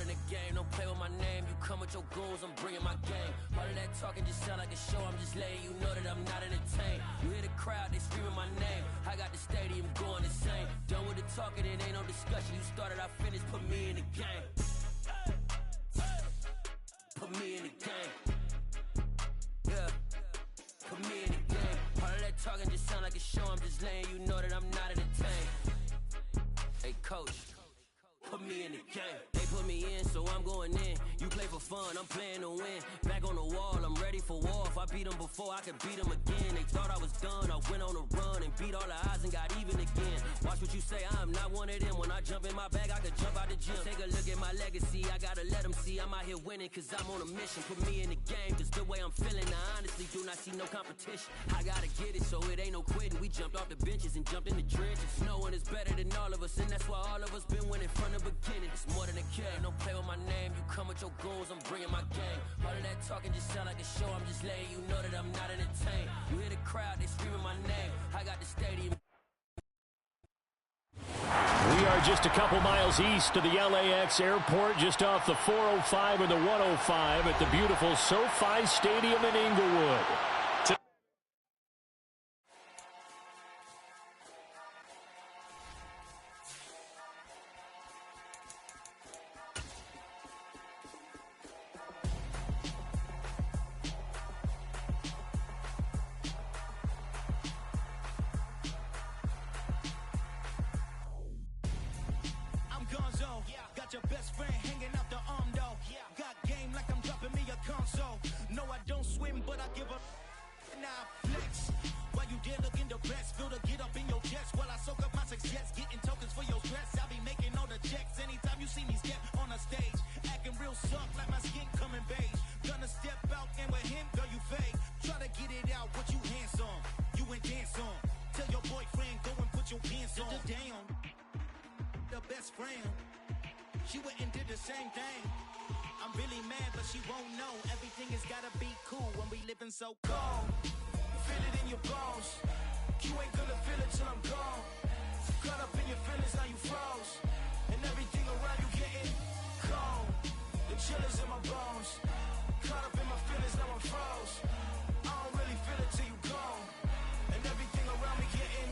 in the game, don't play with my name. You come with your goons, I'm bringing my game. All of that talking just sound like a show, I'm just letting you know that I'm not entertained. You hear the crowd, they screaming my name. I got the stadium going insane. Done with the talking, it ain't no discussion. You started, I finished, put me in the game. Put me in the game. Yeah. Put me in the game. All of that talking just sound like a show, I'm just letting you know that I'm not entertained. Hey, coach. Put me in the game. They put me in, so I'm going in. You play for fun, I'm playing to win. Back on the wall, I'm ready for war. If I beat them before, I could beat them again. They thought I was done, I went on a run and beat all the odds and got even again. Watch what you say, I'm not one of them. When I jump in my bag, I could jump out the gym. Take a look at my legacy, I gotta let them see I'm out here winning, cause I'm on a mission. Put me in the game, cause the way I'm feeling, I honestly do not see no competition. I gotta get it, so it ain't no quitting. We jumped off the benches and jumped in the trenches. No one is better than all of us, and that's why all of us been winning from the beginning. It's more than a game, don't play with my name. You come with your goons, I'm bringing my game. All of that talking just sound like a show, I'm just letting you know that I'm not entertained. You hear the crowd, they screaming my name. I got the stadium. We are just a couple miles east of the LAX airport, just off the 405 and the 105 at the beautiful SoFi Stadium in Inglewood. Your best friend hanging out the arm though. Got game like I'm dropping me a console. No, I don't swim, but I give up. Now flex. While you there looking the best, feel the get up in your chest. While I soak up my success, getting tokens for your stress. I'll be making all the checks anytime you see me step on a stage. Acting real soft like my skin coming beige. Gonna step out and with him, girl, you fake. Try to get it out, what you handsome. You ain't dance on. Tell your boyfriend, go and put your pants on. Down. The best friend. She went and did the same thing. I'm really mad, but she won't know. Everything has gotta be cool when we living so cold. Feel it in your bones. You ain't gonna feel it till I'm gone. Caught up in your feelings, now you froze. And everything around you getting cold. The chill is in my bones. Caught up in my feelings, now I'm froze. I don't really feel it till you gone. And everything around me getting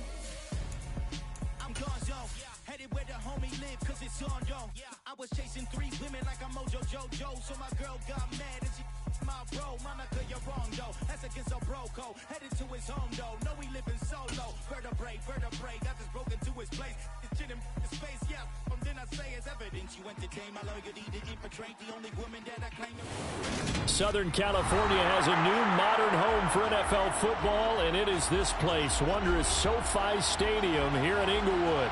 I'm gone, yo. Headed where the homie live, cause it's on, yo. I was chasing 3 women like I'm Mojo Jojo. So my girl got mad and she my bro. Monica, you're wrong, though. That's against a bro code. Headed to his home, though. No, he living solo. Vertebrae. I just broke into his place. It's shit in his face, yeah. Then I say it's evidence. You entertain my loyalty to infiltrate the only woman that I claim to. Southern California has a new modern home for NFL football, and it is this place, wondrous SoFi Stadium here in Inglewood.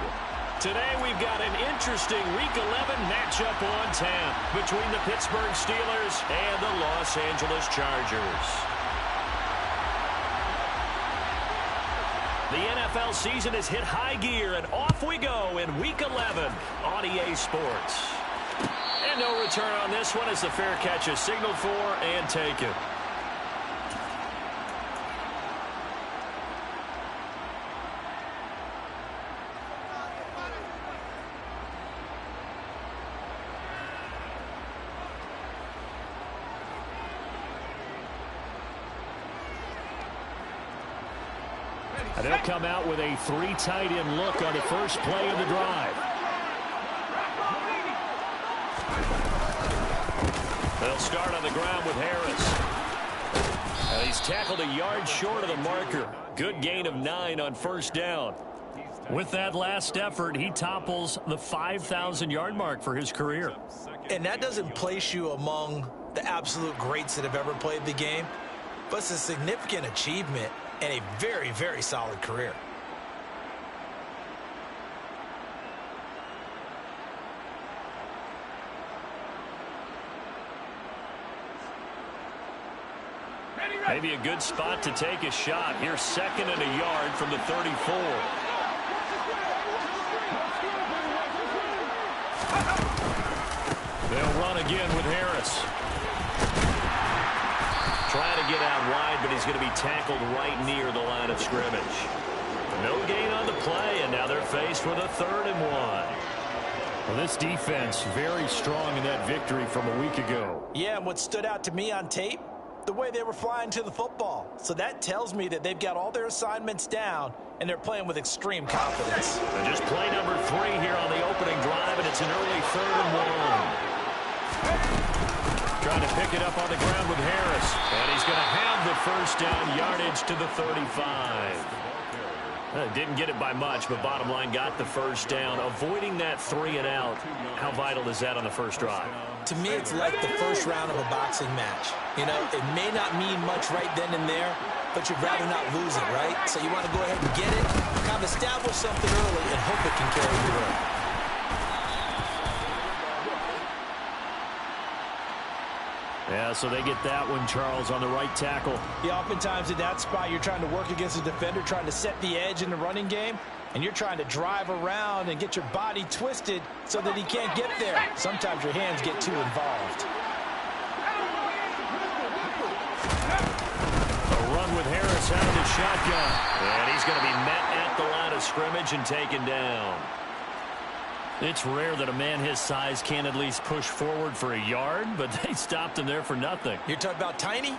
Today we've got an interesting Week 11 matchup on tap between the Pittsburgh Steelers and the Los Angeles Chargers. The NFL season has hit high gear, and off we go in Week 11 on EA Sports. And no return on this one as the fair catch is signaled for and taken. And they'll come out with a 3 tight end look on the first play of the drive. They'll start on the ground with Harris. And he's tackled a yard short of the marker. Good gain of 9 on first down. With that last effort, he topples the 5,000-yard mark for his career. And that doesn't place you among the absolute greats that have ever played the game, but it's a significant achievement and a very, very solid career. Maybe a good spot to take a shot. Here's 2nd and a yard from the 34. They'll run again with Harris. Trying to get out wide, but he's going to be tackled right near the line of scrimmage. No gain on the play, and now they're faced with a 3rd and 1. Well, this defense very strong in that victory from a week ago. Yeah, and what stood out to me on tape, the way they were flying to the football. So that tells me that they've got all their assignments down, and they're playing with extreme confidence. And just play number 3 here on the opening drive, and it's an early 3rd and 1. Trying to pick it up on the ground with Harris. And he's going to have the first down yardage to the 35. Didn't get it by much, but bottom line got the first down. Avoiding that 3 and out, how vital is that on the first drive? To me, it's like the first round of a boxing match. You know, it may not mean much right then and there, but you'd rather not lose it, right? So you want to go ahead and get it, kind of establish something early, and hope it can carry you through. Yeah, so they get that one, Charles, on the right tackle. Yeah, oftentimes in that spot, you're trying to work against a defender, trying to set the edge in the running game, and you're trying to drive around and get your body twisted so that he can't get there. Sometimes your hands get too involved. A run with Harris out of the shotgun. And he's going to be met at the line of scrimmage and taken down. It's rare that a man his size can't at least push forward for a yard, but they stopped him there for nothing. You're talking about Tiny?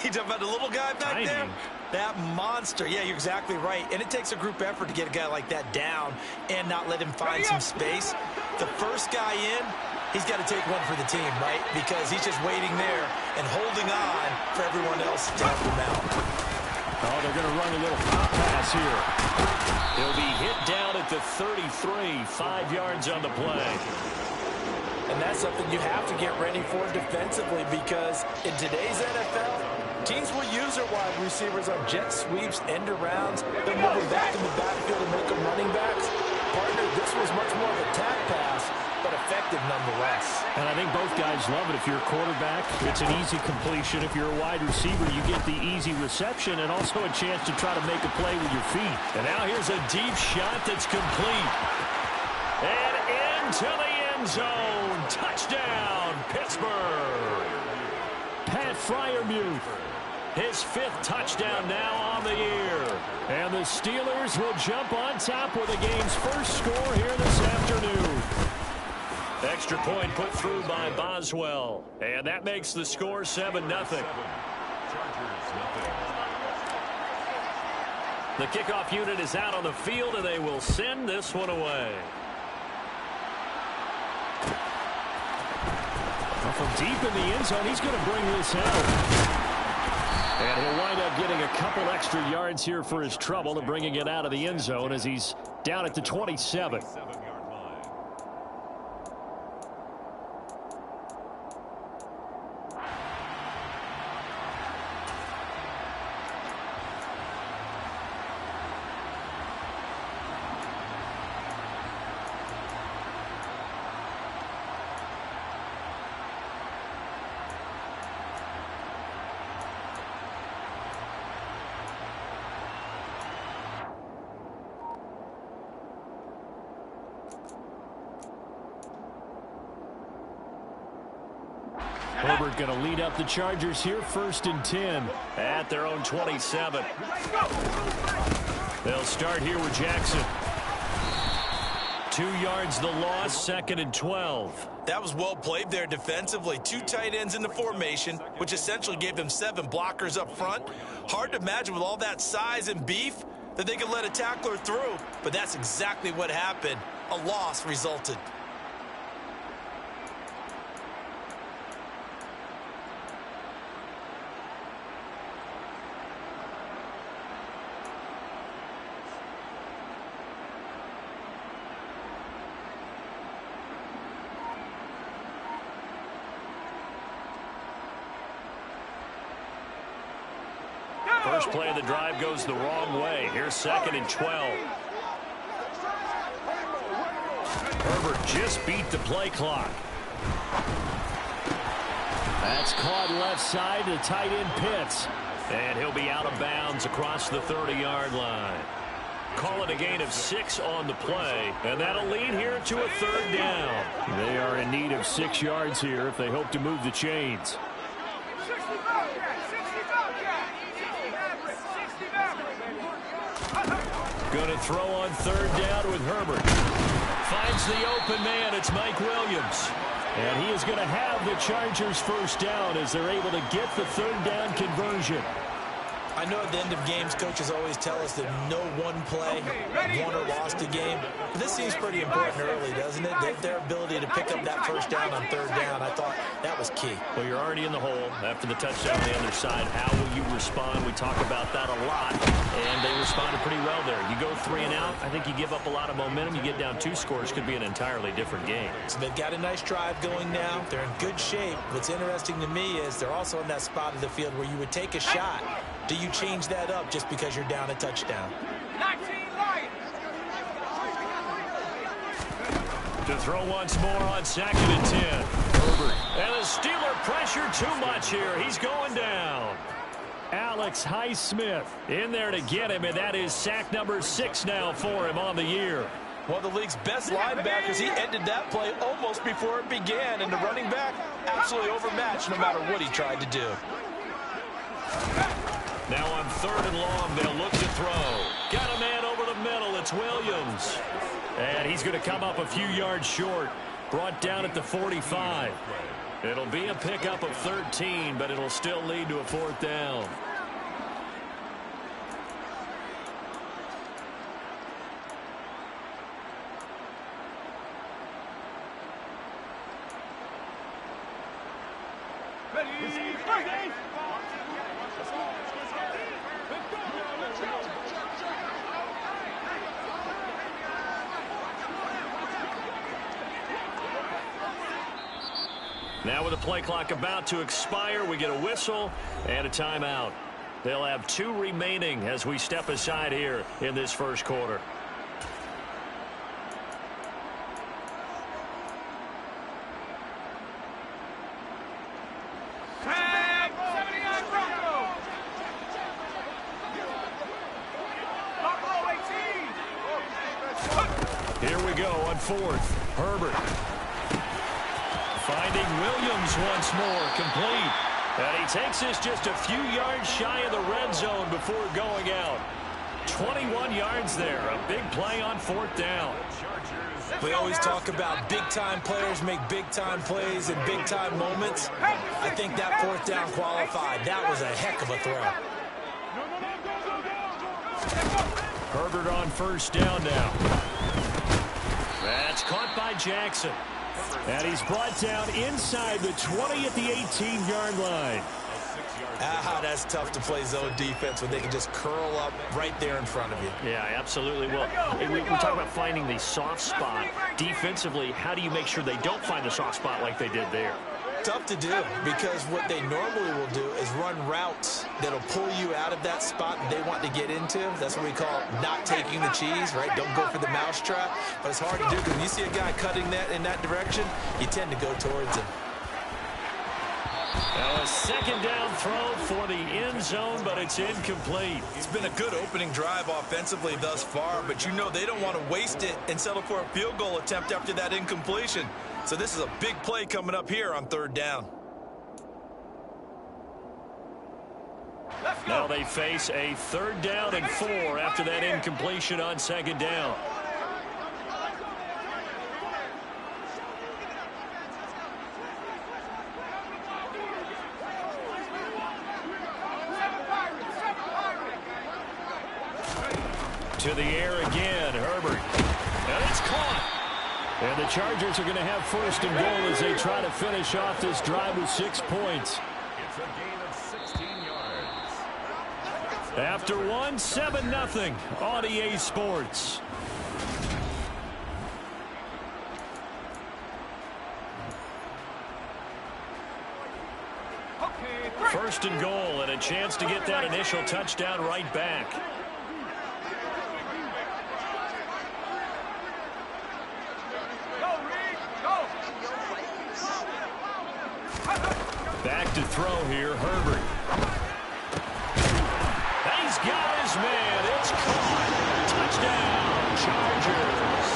You're talking about the little guy back there? That monster. Yeah, you're exactly right. And it takes a group effort to get a guy like that down and not let him find some space. The first guy in, he's got to take one for the team, right? Because he's just waiting there and holding on for everyone else to help him out. Oh, they're going to run a little pop pass here. He'll be hit down at the 33, 5 yards on the play. And that's something you have to get ready for defensively, because in today's NFL, teams will use their wide receivers on jet sweeps, end arounds. They'll move them back in the backfield and make them running backs. Partner, this was much more of a tap pass, but effective nonetheless. And I think both guys love it. If you're a quarterback, it's an easy completion. If you're a wide receiver, you get the easy reception and also a chance to try to make a play with your feet. And now here's a deep shot that's complete. And into the end zone. Touchdown, Pittsburgh. Pat Freiermuth. His 5th touchdown now on the year. And the Steelers will jump on top with the game's first score here this afternoon. Extra point put through by Boswell. And that makes the score 7-0. The kickoff unit is out on the field, and they will send this one away. From deep in the end zone, he's going to bring this out. And he'll wind up getting a couple extra yards here for his trouble and bringing it out of the end zone as he's down at the 27. Herbert going to lead up the Chargers here, 1st and 10. At their own 27. They'll start here with Jackson. 2 yards the loss, 2nd and 12. That was well played there defensively. 2 tight ends in the formation, which essentially gave them 7 blockers up front. Hard to imagine with all that size and beef that they could let a tackler through, but that's exactly what happened. A loss resulted. First play of the drive goes the wrong way. Here's 2nd and 12. Herbert just beat the play clock. That's caught left side to tight end Pitts. And he'll be out of bounds across the 30-yard line. Call it a gain of 6 on the play, and that'll lead here to a 3rd down. They are in need of 6 yards here if they hope to move the chains. Going to throw on 3rd down with Herbert. Finds the open man. It's Mike Williams. And he is going to have the Chargers first down as they're able to get the third down conversion. I know at the end of games, coaches always tell us that no one play won or lost a game. But this seems pretty important early, doesn't it? Their ability to pick up that first down on third down, I thought that was key. Well, you're already in the hole after the touchdown on the other side. How will you respond? We talk about that a lot, and they responded pretty well there. You go 3 and out, I think you give up a lot of momentum. You get down 2 scores, could be an entirely different game. So they've got a nice drive going now. They're in good shape. What's interesting to me is they're also in that spot of the field where you would take a shot. Do you change that up just because you're down a touchdown? To throw once more on 2nd and 10. Herbert. And the Steeler pressure too much here. He's going down. Alex Highsmith in there to get him, and that is sack number 6 now for him on the year. One of the league's best linebackers. He ended that play almost before it began, and the running back absolutely overmatched no matter what he tried to do. Now on 3rd and long, they'll look to throw. Got a man over the middle. It's Williams. And he's going to come up a few yards short. Brought down at the 45. It'll be a pickup of 13, but it'll still lead to a 4th down. Now with the play clock about to expire, we get a whistle and a timeout. They'll have 2 remaining as we step aside here in this first quarter. Here we go on 4th. Herbert. Finding Williams once more, complete. And he takes this just a few yards shy of the red zone before going out. 21 yards there, a big play on 4th down. We always talk about big-time players make big-time plays in big-time moments. I think that 4th down qualified. That was a heck of a throw. Herbert on 1st down now. That's caught by Jackson. And he's brought down inside the 20 at the 18-yard line. That's tough to play zone defense when they can just curl up right there in front of you. Yeah, absolutely. Well, we talk about finding the soft spot. Defensively, how do you make sure they don't find the soft spot like they did there? Tough to do, because what they normally will do is run routes that'll pull you out of that spot that they want to get into. That's what we call not taking the cheese, right? Don't go for the mousetrap. But it's hard to do because when you see a guy cutting that in that direction, you tend to go towards him. Now a 2nd down throw for the end zone, but it's incomplete. It's been a good opening drive offensively thus far, but you know they don't want to waste it and settle for a field goal attempt after that incompletion. So this is a big play coming up here on 3rd down. Now they face a 3rd down and 4 after that incompletion on 2nd down. To the air again, Herbert. And it's caught. And the Chargers are going to have 1st and goal as they try to finish off this drive with 6 points. It's a gain of 16 yards. After 1, 7-0 on EA Sports. First and goal, and a chance to get that initial touchdown right back. Back to throw here, Herbert. He's got his man. It's caught. Touchdown, Chargers.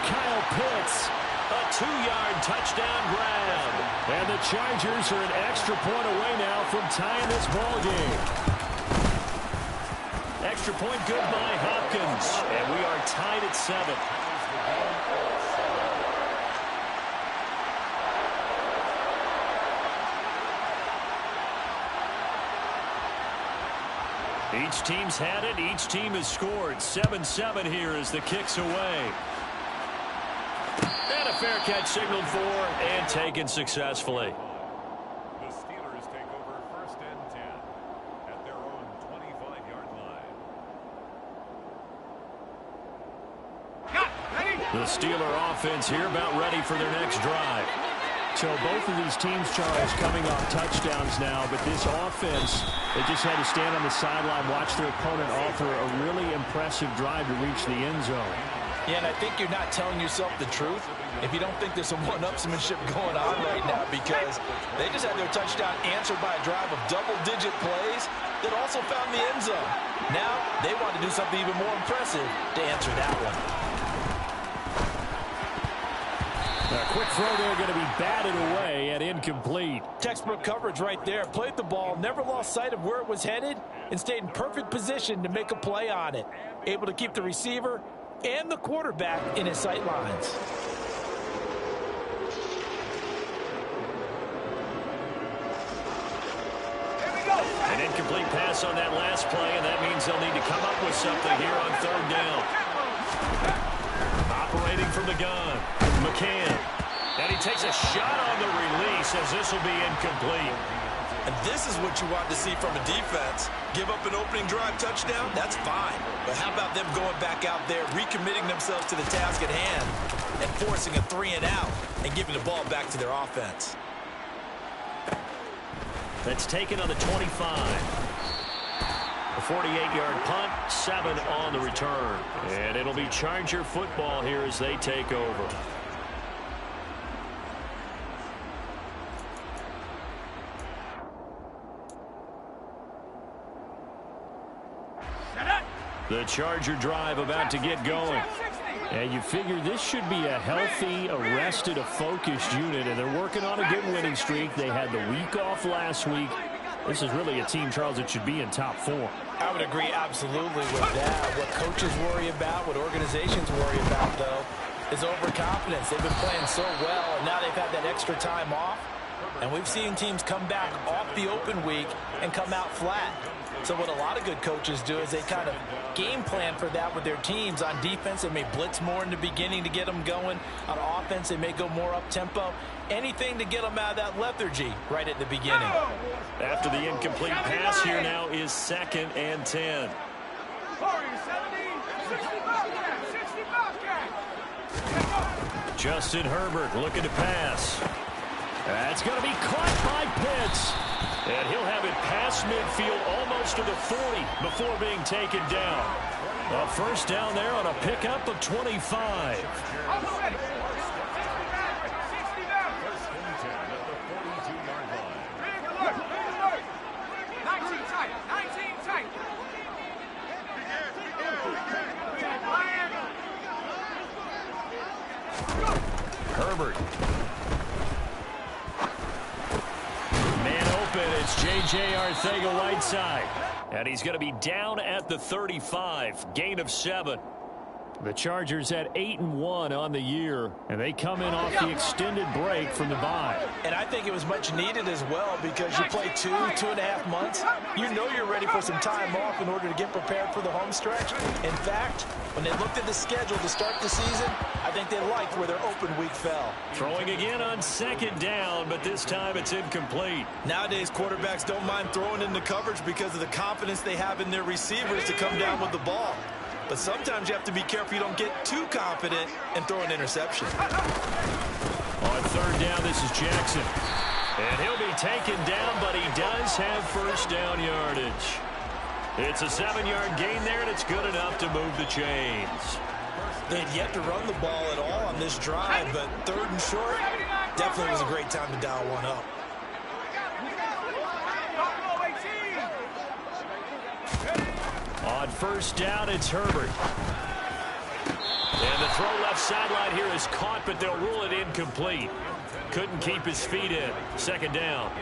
Kyle Pitts. A 2-yard touchdown grab. And the Chargers are an extra point away now from tying this ball game. Extra point good by Hopkins. And we are tied at 7. Each team's had it. Each team has scored. 7-7 here as the kick's away. And a fair catch signaled for and taken successfully. The Steelers take over 1st and 10 at their own 25-yard line. The Steeler offense here about ready for their next drive. So both of these teams, Charles, coming off touchdowns now, but this offense, they just had to stand on the sideline, watch their opponent offer a really impressive drive to reach the end zone. Yeah, and I think you're not telling yourself the truth if you don't think there's some one-upsmanship going on right now, because they just had their touchdown answered by a drive of double-digit plays that also found the end zone. Now they want to do something even more impressive to answer that one. A quick throw there going to be batted away and incomplete. Textbook coverage right there. Played the ball, never lost sight of where it was headed, and stayed in perfect position to make a play on it. Able to keep the receiver and the quarterback in his sight lines. An incomplete pass on that last play, and that means they'll need to come up with something here on 3rd down. Operating from the gun, McCann. And he takes a shot on the release as this will be incomplete. And this is what you want to see from a defense. Give up an opening drive touchdown, that's fine. But how about them going back out there, recommitting themselves to the task at hand, and forcing a 3-and-out and giving the ball back to their offense. That's taken on the 25. A 48-yard punt, 7 on the return. And it'll be Charger football here as they take over. The Charger drive about to get going. And you figure this should be a healthy, arrested, a focused unit, and they're working on a good winning streak. They had the week off last week. This is really a team, Charles, that should be in top 4. I would agree absolutely with that. What coaches worry about, what organizations worry about, though, is overconfidence. They've been playing so well, and now they've had that extra time off. And we've seen teams come back off the open week and come out flat. So what a lot of good coaches do is they kind of game plan for that with their teams. On defense, they may blitz more in the beginning to get them going. On offense, they may go more up-tempo. Anything to get them out of that lethargy right at the beginning. After the incomplete pass, here now is 2nd and 10. Justin Herbert looking to pass. That's going to be caught by Pitts. And he'll have it past midfield almost to the 40 before being taken down. A 1st down there on a pickup of 25. Herbert. It's J.J. Arcega-Whiteside. And he's going to be down at the 35. Gain of 7. The Chargers at 8-1 on the year, and they come in off the extended break from the bye. And I think it was much needed as well, because you play 2.5 months. You know you're ready for some time off in order to get prepared for the home stretch. In fact, when they looked at the schedule to start the season, I think they liked where their open week fell. Throwing again on 2nd down, but this time it's incomplete. Nowadays, quarterbacks don't mind throwing into coverage because of the confidence they have in their receivers to come down with the ball. But sometimes you have to be careful you don't get too confident and throw an interception. On 3rd down, this is Jackson. And he'll be taken down, but he does have 1st down yardage. It's a 7-yard gain there, and it's good enough to move the chains. They had yet to run the ball at all on this drive, but 3rd and short definitely was a great time to dial one up. On 1st down, it's Herbert. And the throw left sideline here is caught, but they'll rule it incomplete. Couldn't keep his feet in. 2nd down.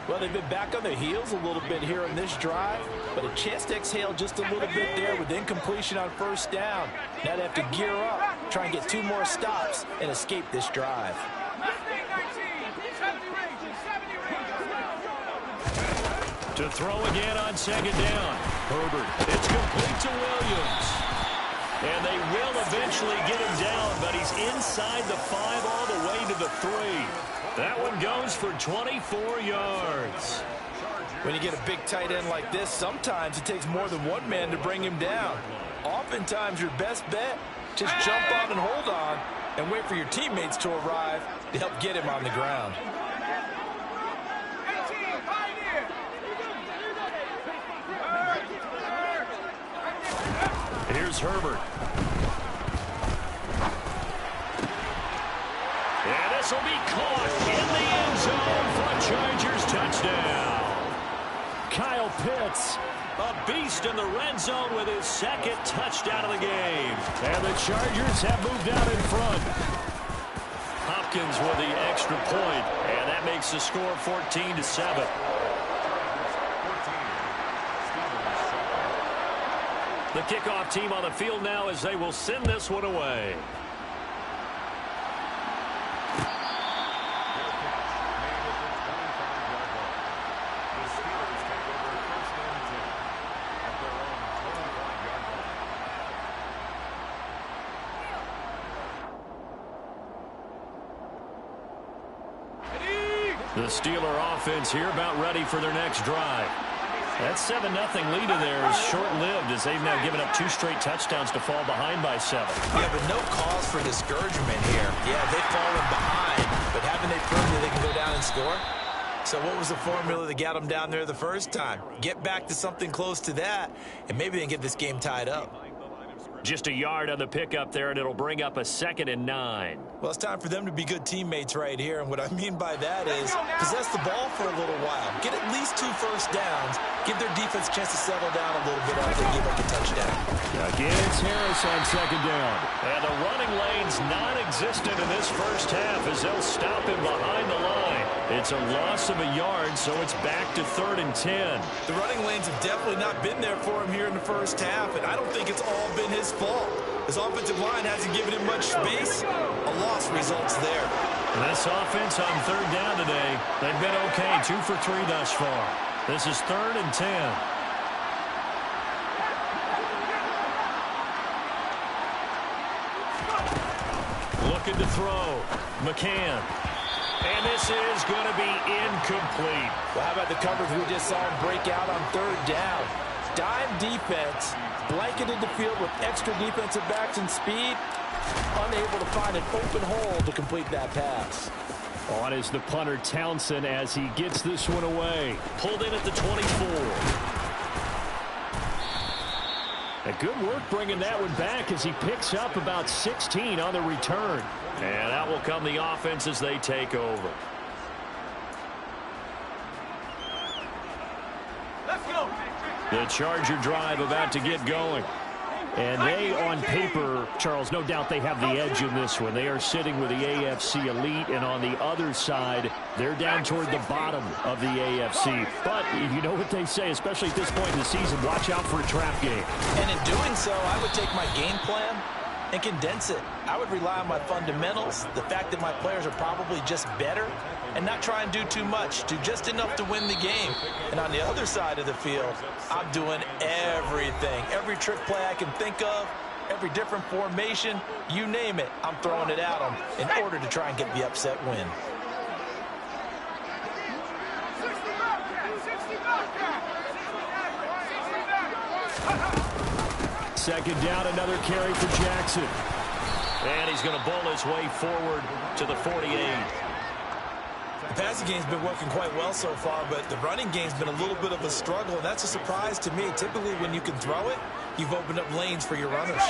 Well, they've been back on their heels a little bit here on this drive, but a chance to exhale just a little bit there with incompletion on 1st down. Now they have to gear up, try and get 2 more stops, and escape this drive. To throw again on 2nd down. Herbert. It's complete to Williams. And they will eventually get him down, but he's inside the 5 all the way to the 3. That one goes for 24 yards. When you get a big tight end like this, sometimes it takes more than one man to bring him down. Oftentimes, your best bet, just jump on and hold on and wait for your teammates to arrive to help get him on the ground. Here's Herbert. And this will be caught in the end zone for a Chargers touchdown. Kyle Pitts, a beast in the red zone with his second touchdown of the game. And the Chargers have moved out in front. Hopkins with the extra point, and that makes the score 14-7. The kickoff team on the field now as they will send this one away. The Steeler offense here about ready for their next drive. That 7-0 lead in there is short-lived as they've now given up 2 straight touchdowns to fall behind by 7. Yeah, but no cause for discouragement here. Yeah, they've fallen behind, but haven't they proven that they can go down and score? So what was the formula that got them down there the first time? Get back to something close to that, and maybe they can get this game tied up. Just a yard on the pickup there, and it'll bring up a 2nd and 9. Well, it's time for them to be good teammates right here, and what I mean by that is possess the ball for a little while. Get at least 2 first downs. Give their defense a chance to settle down a little bit after they give up a touchdown. Again, it's Harris on 2nd down. And the running lane's non-existent in this first half as they'll stop him behind the line. It's a loss of a yard, so it's back to 3rd and 10. The running lanes have definitely not been there for him here in the first half, and I don't think it's all been his fault. His offensive line hasn't given him much space. A loss results there. And this offense on 3rd down today, they've been okay, 2 for 3 thus far. This is 3rd and 10. Looking to throw. McCann. And this is going to be incomplete. Well, how about the coverage we just saw him break out on 3rd down? Dime defense, blanketed the field with extra defensive backs and speed, unable to find an open hole to complete that pass. On is the punter Townsend as he gets this one away. Pulled in at the 24. A good work bringing that one back as he picks up about 16 on the return. And that will come the offense as they take over. Let's go. The Charger drive about to get going. And they, on paper, Charles, no doubt they have the edge in this one. They are sitting with the AFC elite, and on the other side, they're down toward the bottom of the AFC. But you know what they say, especially at this point in the season, watch out for a trap game. And in doing so, I would take my game plan and condense it. I would rely on my fundamentals, the fact that my players are probably just better, and not try and do too much, do just enough to win the game. And on the other side of the field, I'm doing everything. Every trick play I can think of, every different formation, you name it, I'm throwing it at them in order to try and get the upset win. Second down, another carry for Jackson. And he's going to bowl his way forward to the 48. The passing game's been working quite well so far, but the running game's been a little bit of a struggle, and that's a surprise to me. Typically, when you can throw it, you've opened up lanes for your runners.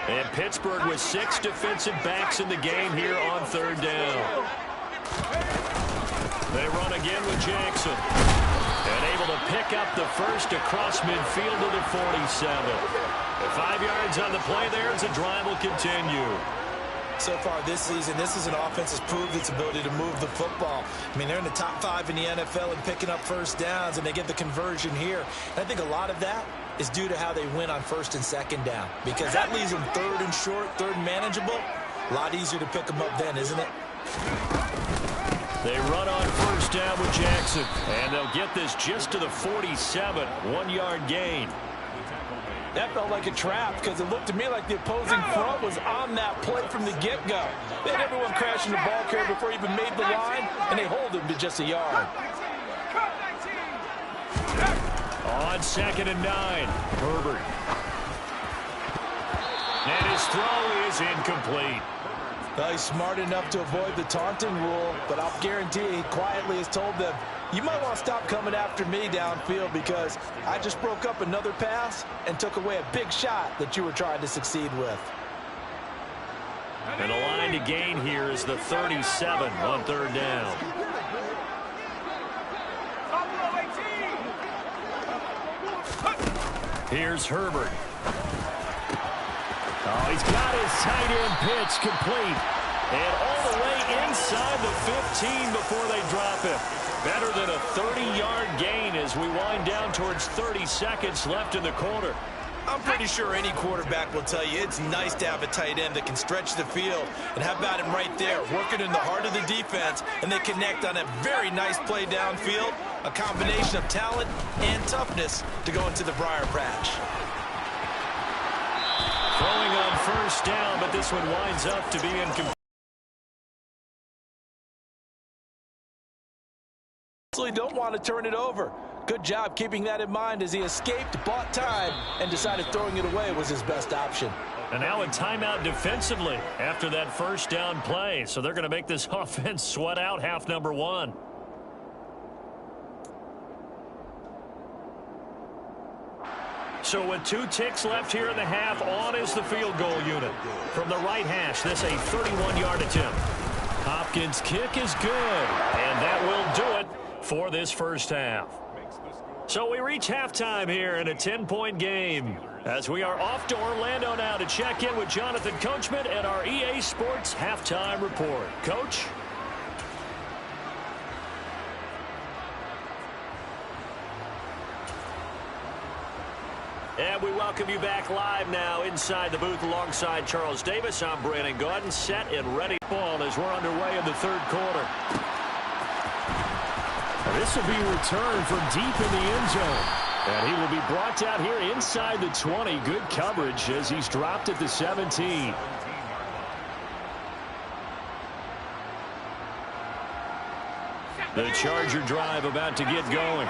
And Pittsburgh with 6 defensive backs in the game here on 3rd down. They run again with Jackson. And able to pick up the first across midfield to the 47. 5 yards on the play there as the drive will continue. So far this season, this is an offense that's proved its ability to move the football. I mean, they're in the top 5 in the NFL in picking up first downs, and they get the conversion here. And I think a lot of that is due to how they win on 1st and 2nd down, because that leaves them 3rd and short, 3rd and manageable. A lot easier to pick them up then, isn't it? They run on 1st down with Jackson, and they'll get this just to the 47, 1-yard gain. That felt like a trap because it looked to me like the opposing front was on that play from the get-go. They had everyone crashing the ball carrier before he even made the line, and they hold him to just a yard. On 2nd and 9, Herbert. And his throw is incomplete. Well, he's smart enough to avoid the taunting rule, but I'll guarantee he quietly has told them, you might want to stop coming after me downfield because I just broke up another pass and took away a big shot that you were trying to succeed with. And the line to gain here is the 37 on 3rd down. Here's Herbert. Oh, he's got his tight end pitch complete. And all the way inside the 15 before they drop him. Better than a 30-yard gain as we wind down towards 30 seconds left in the quarter. I'm pretty sure any quarterback will tell you it's nice to have a tight end that can stretch the field. And how about him right there, working in the heart of the defense, and they connect on a very nice play downfield, a combination of talent and toughness to go into the briar patch. Throwing on 1st down, but this one winds up to be incomplete. Don't want to turn it over. Good job keeping that in mind as he escaped, bought time, and decided throwing it away was his best option. And now a timeout defensively after that 1st down play. So they're going to make this offense sweat out half number 1. So with 2 ticks left here in the half, on is the field goal unit. From the right hash, this a 31-yard attempt. Hopkins' kick is good, and that will do it for this 1st half. So we reach halftime here in a 10-point game as we are off to Orlando now to check in with Jonathan Coachman at our EA Sports Halftime Report. Coach? And we welcome you back live now inside the booth alongside Charles Davis. I'm Brandon Gaudin, set and ready ball as we're underway in the 3rd quarter. This will be returned from deep in the end zone. And he will be brought down here inside the 20. Good coverage as he's dropped at the 17. The Charger drive about to get going.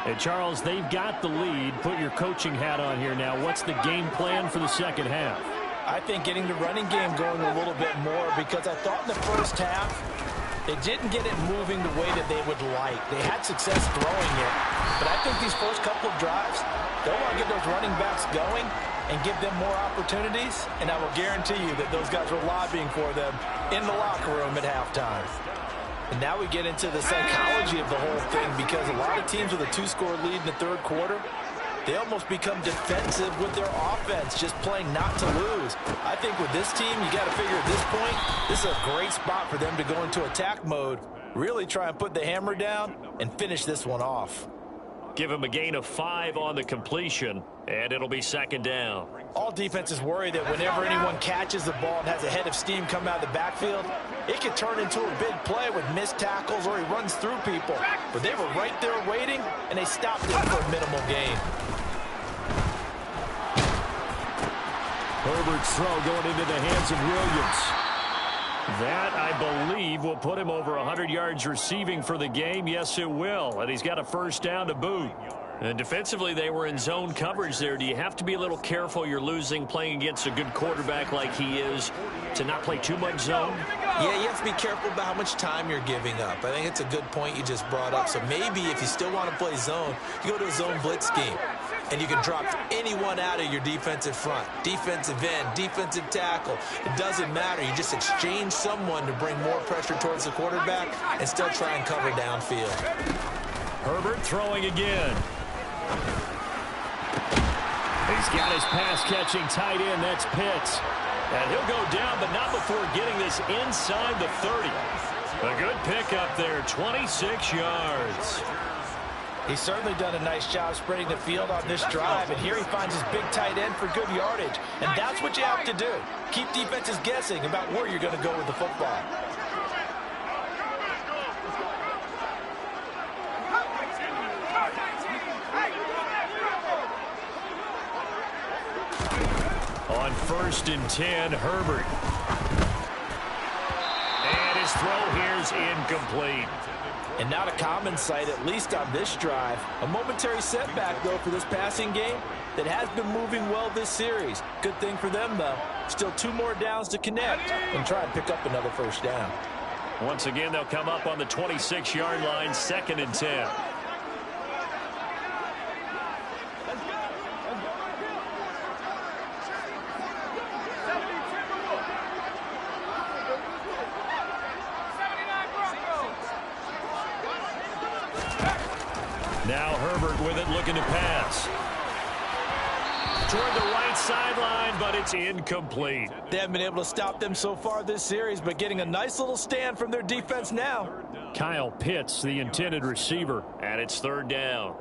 Hey, Charles, they've got the lead. Put your coaching hat on here now. What's the game plan for the 2nd half? I think getting the running game going a little bit more because I thought in the 1st half, they didn't get it moving the way that they would like. They had success throwing it. But I think these first couple of drives, they'll want to get those running backs going and give them more opportunities. And I will guarantee you that those guys were lobbying for them in the locker room at halftime. And now we get into the psychology of the whole thing because a lot of teams with a 2-score lead in the 3rd quarter, they almost become defensive with their offense, just playing not to lose. I think with this team, you got to figure at this point, this is a great spot for them to go into attack mode, really try and put the hammer down and finish this one off. Give him a gain of 5 on the completion, and it'll be 2nd down. All defenses worry that whenever anyone catches the ball and has a head of steam come out of the backfield, it could turn into a big play with missed tackles or he runs through people. But they were right there waiting, and they stopped him for a minimal gain. Herbert's throw going into the hands of Williams. That, I believe, will put him over 100 yards receiving for the game. Yes, it will. And he's got a 1st down to boot. And defensively, they were in zone coverage there. Do you have to be a little careful? You're losing playing against a good quarterback like he is to not play too much zone? Yeah, you have to be careful about how much time you're giving up. I think it's a good point you just brought up. So maybe if you still want to play zone, you go to a zone blitz scheme. And you can drop anyone out of your defensive front. Defensive end, defensive tackle. It doesn't matter. You just exchange someone to bring more pressure towards the quarterback and still try and cover downfield. Herbert throwing again. He's got his pass-catching tight end. That's Pitts. And he'll go down, but not before getting this inside the 30. A good pickup there, 26 yards. He's certainly done a nice job spreading the field on this drive, and here he finds his big tight end for good yardage. And that's what you have to do. Keep defenses guessing about where you're going to go with the football. 1st and 10, Herbert. And his throw here is incomplete. And not a common sight, at least on this drive. A momentary setback, though, for this passing game that has been moving well this series. Good thing for them, though. Still 2 more downs to connect and try and pick up another 1st down. Once again, they'll come up on the 26-yard line, 2nd and 10. Now Herbert with it, looking to pass. Toward the right sideline, but it's incomplete. They haven't been able to stop them so far this series, but getting a nice little stand from their defense now. Kyle Pitts, the intended receiver. And it's 3rd down.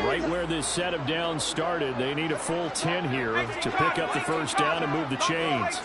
Right where this set of downs started, they need a full 10 here to pick up the 1st down and move the chains.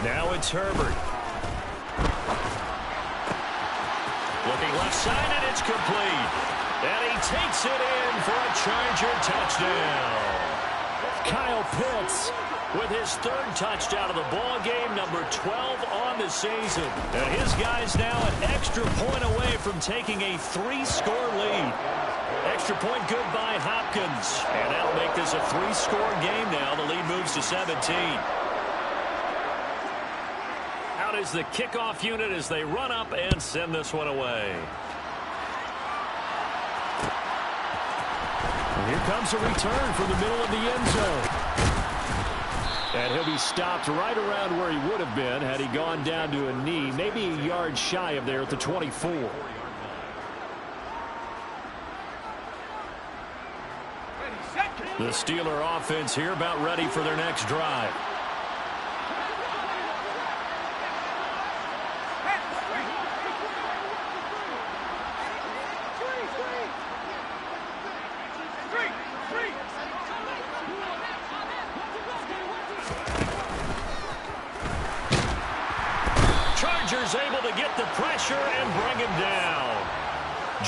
Now it's Herbert. Looking left side, and it's complete. And he takes it in for a Charger touchdown. Kyle Pitts with his 3rd touchdown of the ball game, number 12 on the season. And his guys now an extra point away from taking a 3-score lead. Extra point good by Hopkins. And that'll make this a 3-score game now. The lead moves to 17. Out is the kickoff unit as they run up and send this one away. Here comes a return from the middle of the end zone. And he'll be stopped right around where he would have been had he gone down to a knee, maybe a yard shy of there at the 24. The Steeler offense here about ready for their next drive. Chargers able to get the pressure and bring him down.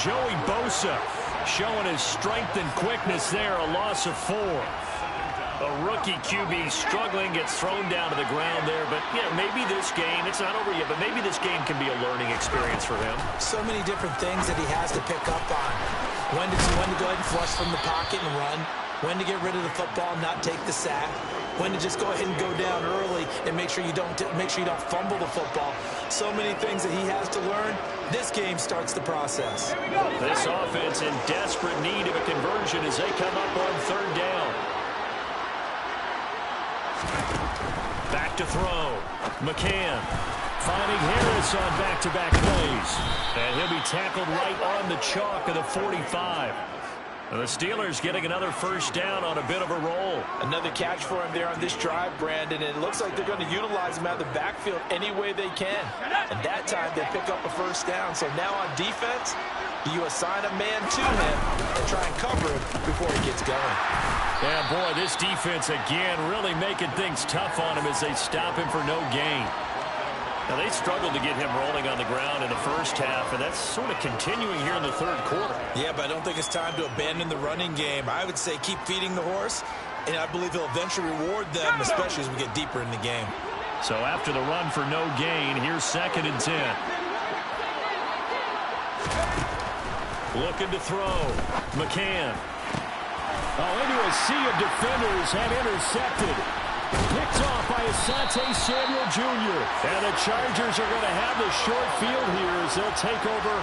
Joey Bosa showing his strength and quickness there, a loss of 4. A rookie QB struggling, gets thrown down to the ground there. But, yeah, maybe this game, it's not over yet, but maybe this game can be a learning experience for him. So many different things that he has to pick up on. When to go ahead and flush from the pocket and run. When to get rid of the football and not take the sack. When to just go ahead and go down early and make sure you don't fumble the football. So many things that he has to learn. This game starts the process. This offense in desperate need of a conversion as they come up on 3rd down. Back to throw. McCann finding Harris on back-to-back plays. And he'll be tackled right on the chalk of the 45. And the Steelers getting another 1st down on a bit of a roll. Another catch for him there on this drive, Brandon. And it looks like they're going to utilize him out of the backfield any way they can. And that time they pick up a 1st down. So now on defense, you assign a man to him and try and cover him before he gets going. Yeah, boy, this defense again really making things tough on him as they stop him for no gain. Now, they struggled to get him rolling on the ground in the 1st half, and that's sort of continuing here in the 3rd quarter. Yeah, but I don't think it's time to abandon the running game. I would say keep feeding the horse, and I believe he'll eventually reward them, especially as we get deeper in the game. So after the run for no gain, here's 2nd and 10. Looking to throw. McCann. Into a sea of defenders and intercepted. Picked off by Asante Samuel Jr. And the Chargers are going to have the short field here as they'll take over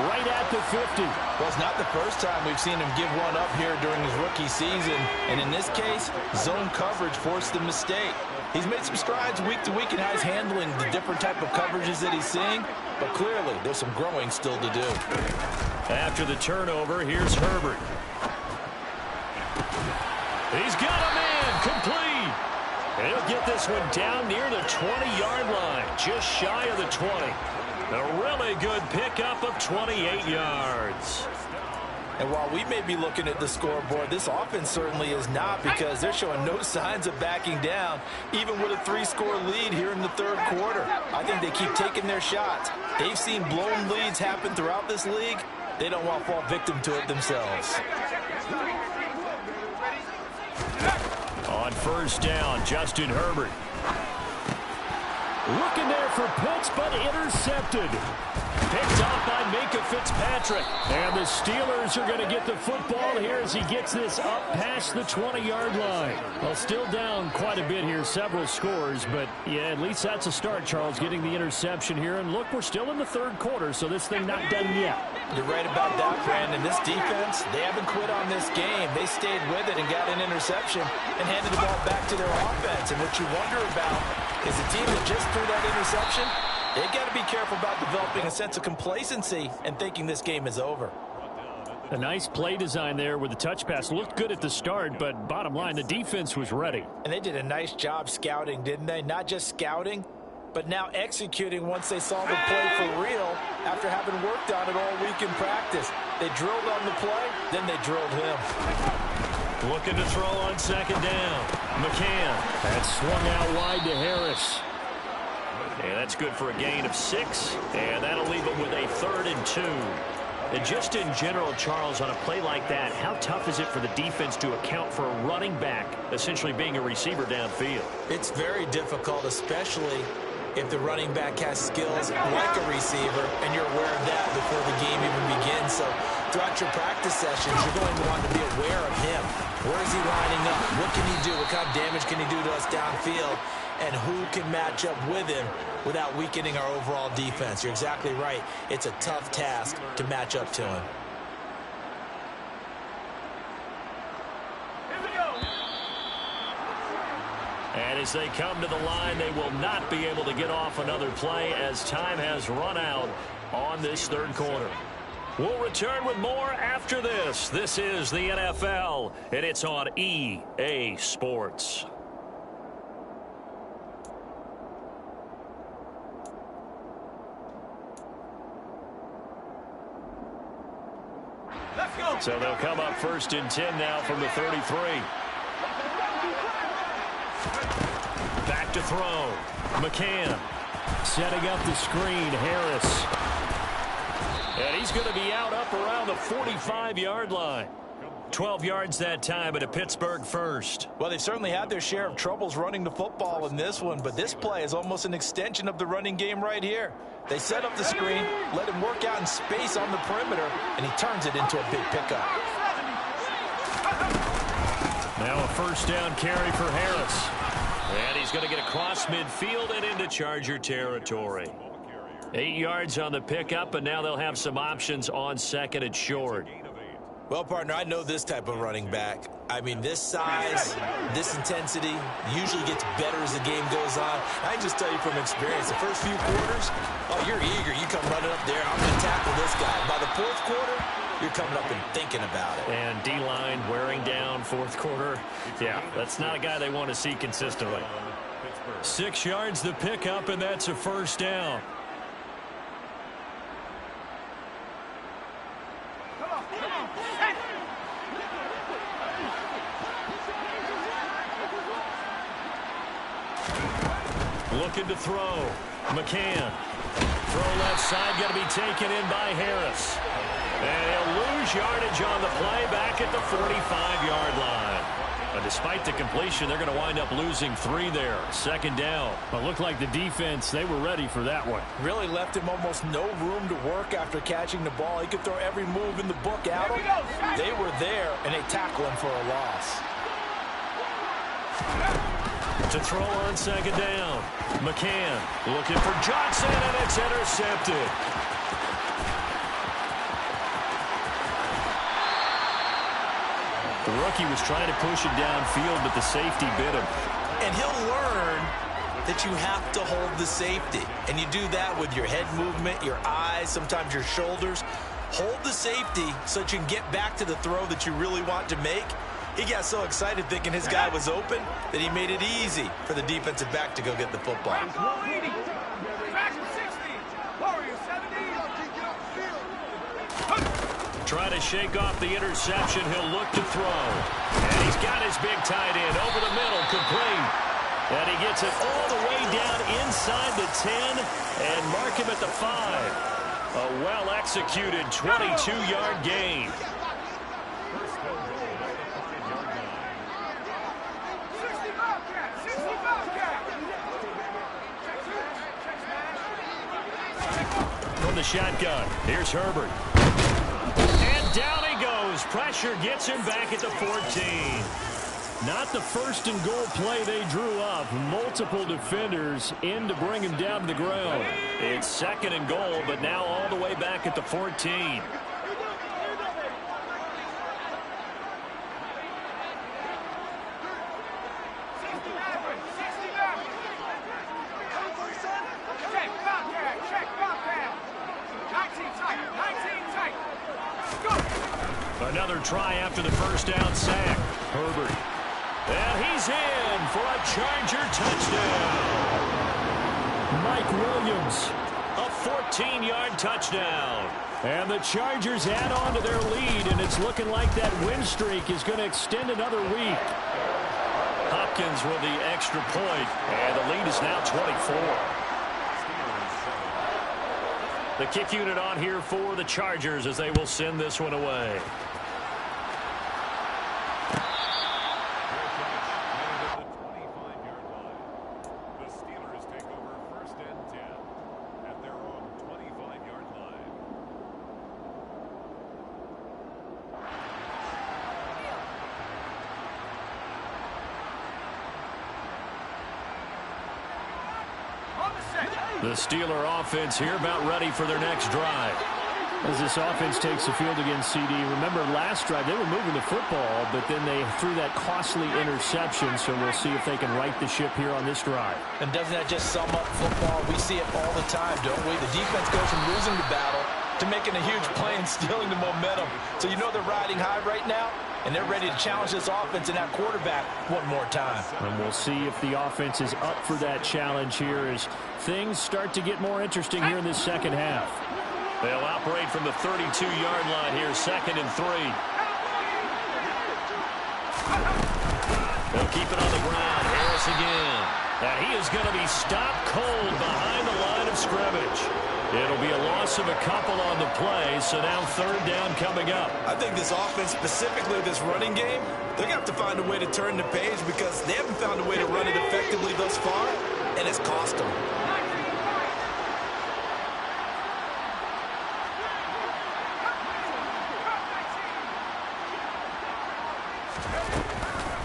right at the 50. Well, it's not the first time we've seen him give one up here during his rookie season. And in this case, zone coverage forced the mistake. He's made some strides week to week in how he's handling the different type of coverages that he's seeing. But clearly, there's some growing still to do. After the turnover, here's Herbert. He's got a man complete. And he'll get this one down near the 20-yard line, just shy of the 20. A really good pickup of 28 yards. And while we may be looking at the scoreboard, this offense certainly is not, because they're showing no signs of backing down, even with a 3-score lead here in the third quarter. I think they keep taking their shots. They've seen blown leads happen throughout this league. They don't want to fall victim to it themselves. On first down, Justin Herbert. Looking there for Pitts, but intercepted. Picked off by Minka Fitzpatrick. And the Steelers are going to get the football here as he gets this up past the 20-yard line. Well, still down quite a bit here, several scores, but yeah, at least that's a start, Charles, getting the interception here. And look, we're still in the third quarter, so this thing not done yet. You're right about that, Brandon. This defense, they haven't quit on this game. They stayed with it and got an interception and handed the ball back to their offense. And what you wonder about is a team that just threw that interception, they've got to be careful about developing a sense of complacency and thinking this game is over. A nice play design there with the touch pass. Looked good at the start, but bottom line, the defense was ready. And they did a nice job scouting, didn't they? Not just scouting, but now executing once they saw the play for real after having worked on it all week in practice. They drilled on the play, then they drilled him. Looking to throw on second down. McCann. That swung out wide to Harris. And that's good for a gain of 6. And that'll leave them with a 3rd and 2. And just in general, Charles, on a play like that, how tough is it for the defense to account for a running back essentially being a receiver downfield? It's very difficult, especially if the running back has skills like a receiver, and you're aware of that before the game even begins. So throughout your practice sessions, you're going to want to be aware of him. Where is he lining up? What can he do? What kind of damage can he do to us downfield? And who can match up with him without weakening our overall defense? You're exactly right. It's a tough task to match up to him. And as they come to the line, they will not be able to get off another play as time has run out on this third quarter. We'll return with more after this. This is the NFL, and it's on EA Sports. So they'll come up 1st and 10 now from the 33. Back to throw. McCann. Setting up the screen, Harris. And he's going to be out up around the 45-yard line. 12 yards that time, but a Pittsburgh first. Well, they've certainly had their share of troubles running the football in this one, but this play is almost an extension of the running game right here. They set up the screen, let him work out in space on the perimeter, and he turns it into a big pickup. Now a first down carry for Harris. And he's going to get across midfield and into Charger territory. 8 yards on the pickup, and now they'll have some options on 2nd and short. Well, partner, I know this type of running back. I mean, this size, this intensity usually gets better as the game goes on. I can just tell you from experience, the first few quarters, oh, you're eager. You come running up there, I'm going to tackle this guy. By the 4th quarter, you're coming up and thinking about it. And D-line wearing down 4th quarter. Yeah, that's not a guy they want to see consistently. 6 yards the pickup, and that's a first down. Looking to throw. McCann. Throw left side, going to be taken in by Harris. And he'll lose yardage on the play back at the 45-yard line. But despite the completion, they're going to wind up losing 3 there. 2nd down. It looked like the defense, they were ready for that one. Really left him almost no room to work after catching the ball. He could throw every move in the book at him. They were there, and they tackled him for a loss. To throw on 2nd down. McCann looking for Johnson, and it's intercepted. The rookie was trying to push it downfield, but the safety bit him. And he'll learn that you have to hold the safety. And you do that with your head movement, your eyes, sometimes your shoulders. Hold the safety so that you can get back to the throw that you really want to make. He got so excited thinking his guy was open that he made it easy for the defensive back to go get the football. Trying to shake off the interception. He'll look to throw. And he's got his big tight end over the middle, complete. And he gets it all the way down inside the 10 and mark him at the 5. A well-executed 22-yard gain. From the shotgun, here's Herbert. And down he goes. Pressure gets him back at the 14. Not the first and goal play they drew up. Multiple defenders in to bring him down to the ground. It's second and goal, but now all the way back at the 14. Another try after the first down sack. Herbert. And he's in for a Charger touchdown. Mike Williams. A 14-yard touchdown. And the Chargers add on to their lead, and it's looking like that win streak is going to extend another week. Hopkins with the extra point, and the lead is now 24. The kick unit on here for the Chargers as they will send this one away. The Steeler offense here about ready for their next drive. As this offense takes the field against CD, remember last drive they were moving the football, but then they threw that costly interception, so we'll see if they can right the ship here on this drive. And doesn't that just sum up football? We see it all the time, don't we? The defense goes from losing the battle to making a huge play and stealing the momentum. So you know they're riding high right now, and they're ready to challenge this offense and that quarterback one more time. And we'll see if the offense is up for that challenge here as things start to get more interesting here in this second half. They'll operate from the 32-yard line here, 2nd and 3. They'll keep it on the ground. Harris again. And he is going to be stopped cold behind the line of scrimmage. It'll be a loss of a couple on the play, so now 3rd down coming up. I think this offense, specifically this running game, they're going to have to find a way to turn the page because they haven't found a way to run it effectively thus far, and it's cost them.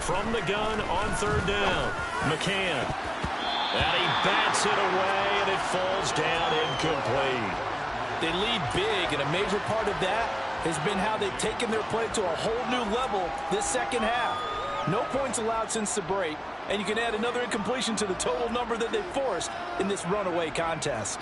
From the gun on 3rd down, McCann. And he bats it away, and it falls down incomplete. They lead big, and a major part of that has been how they've taken their play to a whole new level this second half. No points allowed since the break, and you can add another incompletion to the total number that they forced in this runaway contest.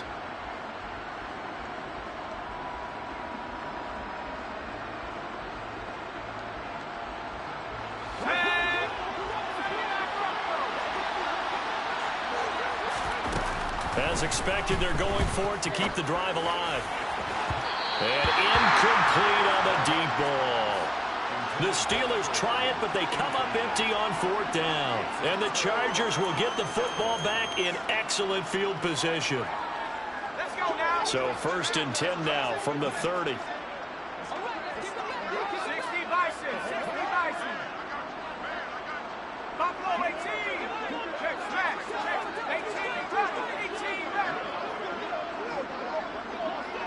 As expected, they're going for it to keep the drive alive. And incomplete on the deep ball. The Steelers try it, but they come up empty on 4th down. And the Chargers will get the football back in excellent field position. Let's go now. So 1st and 10 now from the 30. 60 Bison. Buffalo 18. Check smash. Check 18 back. 18 back.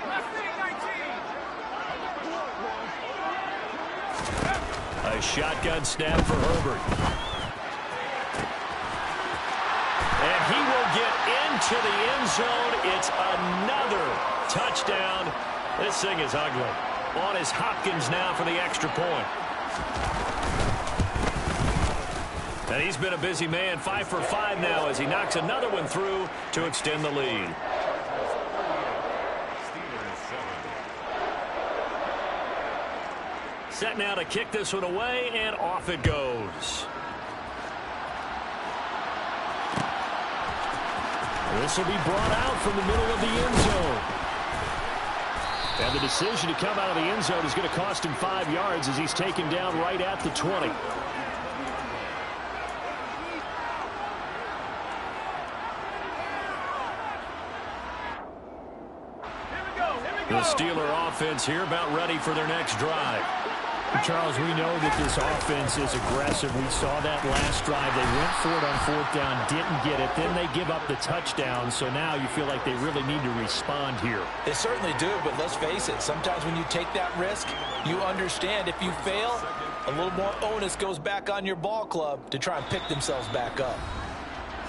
Left wing 19. A shotgun snap for Herbert. And he will get into the end zone. It's another touchdown. This thing is ugly. On is Hopkins now for the extra point. And he's been a busy man, 5 for 5 now as he knocks another one through to extend the lead. Set now to kick this one away, and off it goes. This will be brought out from the middle of the end zone. And the decision to come out of the end zone is going to cost him 5 yards as he's taken down right at the 20. The Steeler offense here about ready for their next drive. Charles, we know that this offense is aggressive. We saw that last drive. They went for it on 4th down, didn't get it. Then they give up the touchdown. So now you feel like they really need to respond here. They certainly do, but let's face it. Sometimes when you take that risk, you understand if you fail, a little more onus goes back on your ball club to try and pick themselves back up.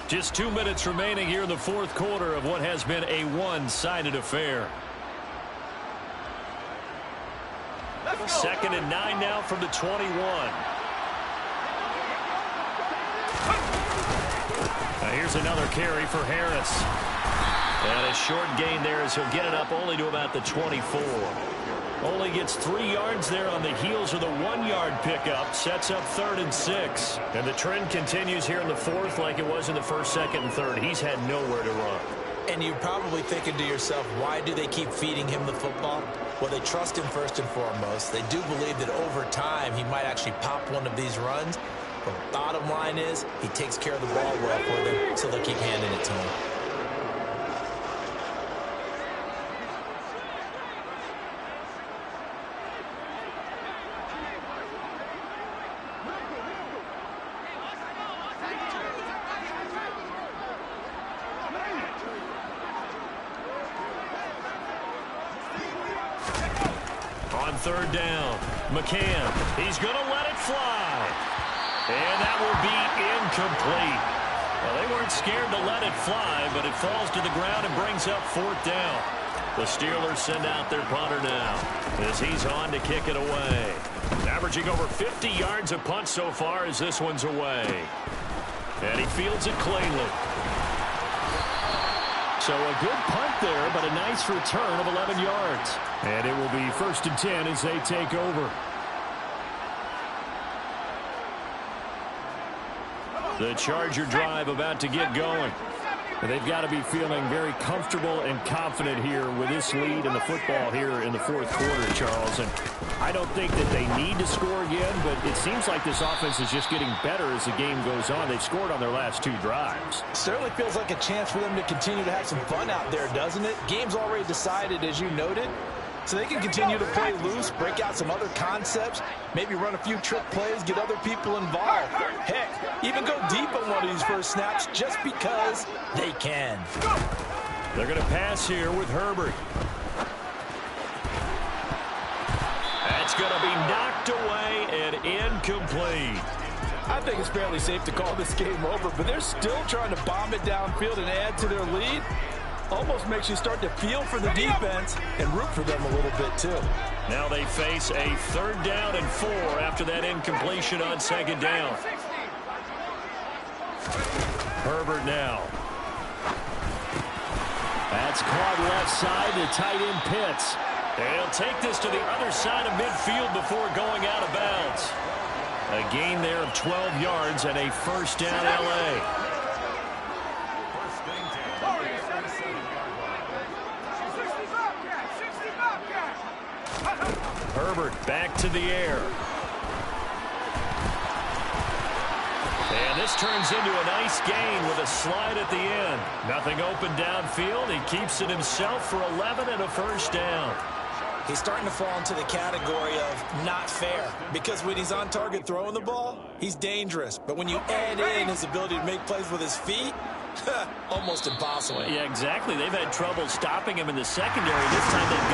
Just 2 minutes remaining here in the 4th quarter of what has been a one-sided affair. 2nd and 9 now from the 21. Now here's another carry for Harris. And a short gain there as he'll get it up only to about the 24. Only gets 3 yards there on the heels of the 1-yard pickup. Sets up 3rd and 6. And the trend continues here in the 4th like it was in the 1st, 2nd, and 3rd. He's had nowhere to run. And you're probably thinking to yourself, why do they keep feeding him the football? Well, they trust him first and foremost. They do believe that over time he might actually pop one of these runs. But bottom line is he takes care of the ball well for them, so they'll keep handing it to him. On 3rd down, McCann, he's going to let it fly. And that will be incomplete. Well, they weren't scared to let it fly, but it falls to the ground and brings up 4th down. The Steelers send out their punter now as he's on to kick it away. Averaging over 50 yards a punt so far as this one's away. And he fields it cleanly. So a good punt there, but a nice return of 11 yards. And it will be 1st and 10 as they take over. The Charger drive about to get going. They've got to be feeling very comfortable and confident here with this lead in the football here in the 4th quarter, Charles. And I don't think that they need to score again, but it seems like this offense is just getting better as the game goes on. They've scored on their last 2 drives. Certainly feels like a chance for them to continue to have some fun out there, doesn't it? Game's already decided, as you noted. So they can continue to play loose, break out some other concepts, maybe run a few trick plays, get other people involved. Heck, even go deep on one of these first snaps just because they can. They're going to pass here with Herbert. That's going to be knocked away and incomplete. I think it's fairly safe to call this game over, but they're still trying to bomb it downfield and add to their lead. Almost makes you start to feel for the defense and root for them a little bit, too. Now they face a 3rd down and 4 after that incompletion on 2nd down. Herbert now. That's caught left side to tight end Pitts. And he'll take this to the other side of midfield before going out of bounds. A gain there of 12 yards and a 1st down L.A. Herbert back to the air. And this turns into a nice gain with a slide at the end. Nothing open downfield. He keeps it himself for 11 and a 1st down. He's starting to fall into the category of not fair, because when he's on target throwing the ball, he's dangerous. But when you add in his ability to make plays with his feet, almost impossible. Yeah, exactly. They've had trouble stopping him in the secondary. This time they've got